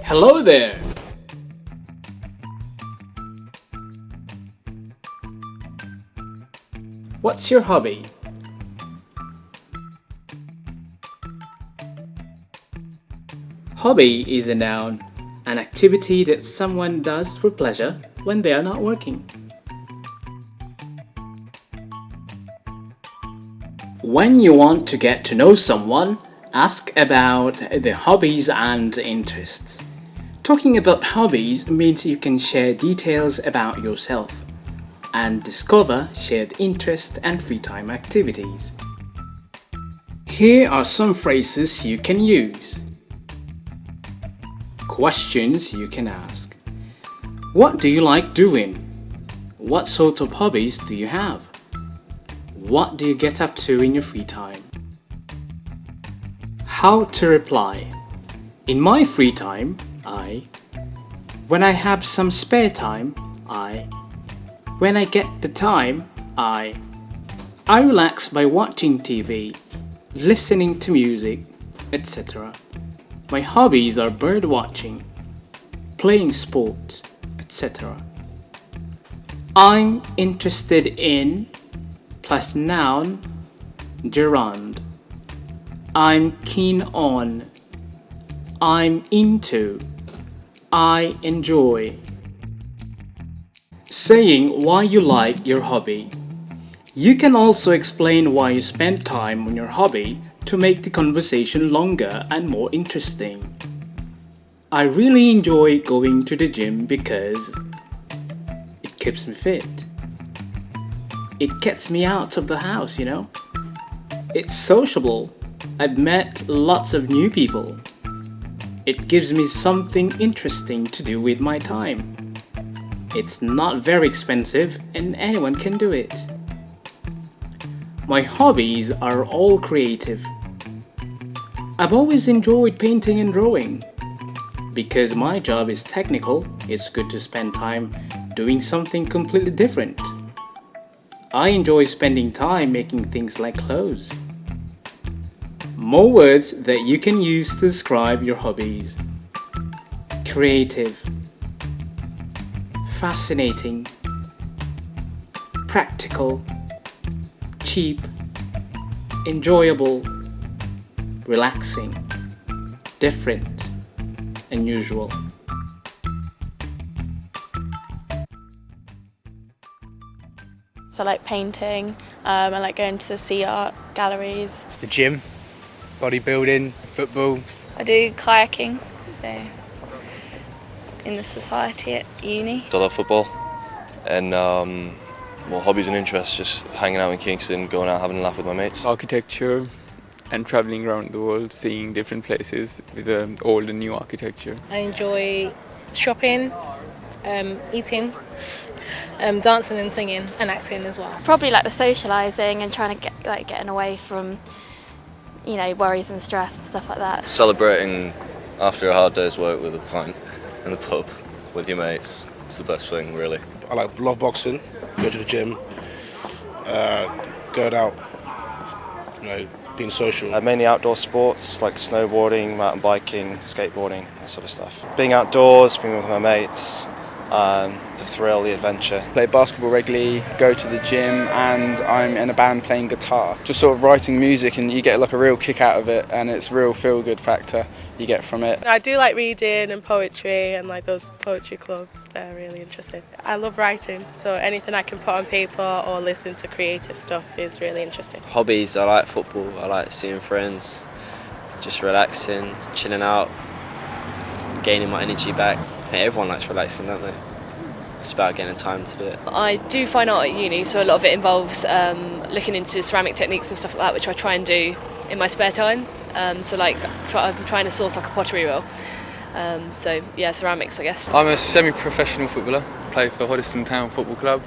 Hello there! What's your hobby? Hobby is a noun, an activity that someone does for pleasure when they are not working. When you want to get to know someone, ask about their hobbies and interests. Talking about hobbies means you can share details about yourself and discover shared interests and free time activities. Here are some phrases you can use. Questions you can ask. What do you like doing? What sort of hobbies do you have? What do you get up to in your free time? How to reply. In my free time, when I have some spare time, when I get the time, I relax by watching TV, listening to music, etc. My hobbies are bird watching, playing sport, etc. I'm interested in plus noun, gerund. I'm keen on. I'm into. I enjoy. Saying why you like your hobby. You can also explain why you spend time on your hobby to make the conversation longer and more interesting. I really enjoy going to the gym because it keeps me fit. It gets me out of the house, It's sociable. I've met lots of new people. It gives me something interesting to do with my time. It's not very expensive and anyone can do it. My hobbies are all creative. I've always enjoyed painting and drawing. Because my job is technical, it's good to spend time doing something completely different. I enjoy spending time making things like clothes. More words that you can use to describe your hobbies. Creative, fascinating, practical, cheap, enjoyable, relaxing, different, unusual. So I like painting, I like going to see art galleries. The gym, bodybuilding, football. I do kayaking, so in the society at uni. I love football and hobbies and interests, just hanging out in Kingston, going out having a laugh with my mates. Architecture and travelling around the world, seeing different places with old and new architecture. I enjoy shopping, eating, dancing and singing and acting as well. Probably like the socialising and trying to getting away from, worries and stress and stuff like that. Celebrating after a hard day's work with a pint in the pub with your mates. It's the best thing, really. I love boxing, go to the gym, going out, being social. Mainly outdoor sports like snowboarding, mountain biking, skateboarding, that sort of stuff. Being outdoors, being with my mates, the thrill, the adventure. Play basketball regularly, go to the gym, and I'm in a band playing guitar. Just sort of writing music, and you get a real kick out of it, and it's a real feel-good factor you get from it. I do like reading and poetry and those poetry clubs, they're really interesting. I love writing, so anything I can put on paper or listen to creative stuff is really interesting. Hobbies, I like football, I like seeing friends, just relaxing, chilling out, gaining my energy back. I think everyone likes relaxing, don't they? It's about getting the time to do it. I do fine art at uni, so a lot of it involves looking into ceramic techniques and stuff like that, which I try and do in my spare time. I'm trying to source a pottery wheel. Ceramics, I guess. I'm a semi-professional footballer, play for Hoddesdon Town Football Club,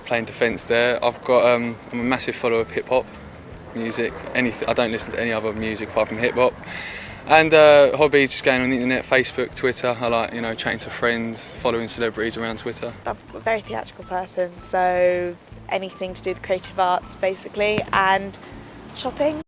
playing defence there. I'm a massive follower of hip-hop music. I don't listen to any other music apart from hip-hop. And hobbies, just going on the internet, Facebook, Twitter. I like, chatting to friends, following celebrities around Twitter. I'm a very theatrical person, so anything to do with creative arts, basically, and shopping.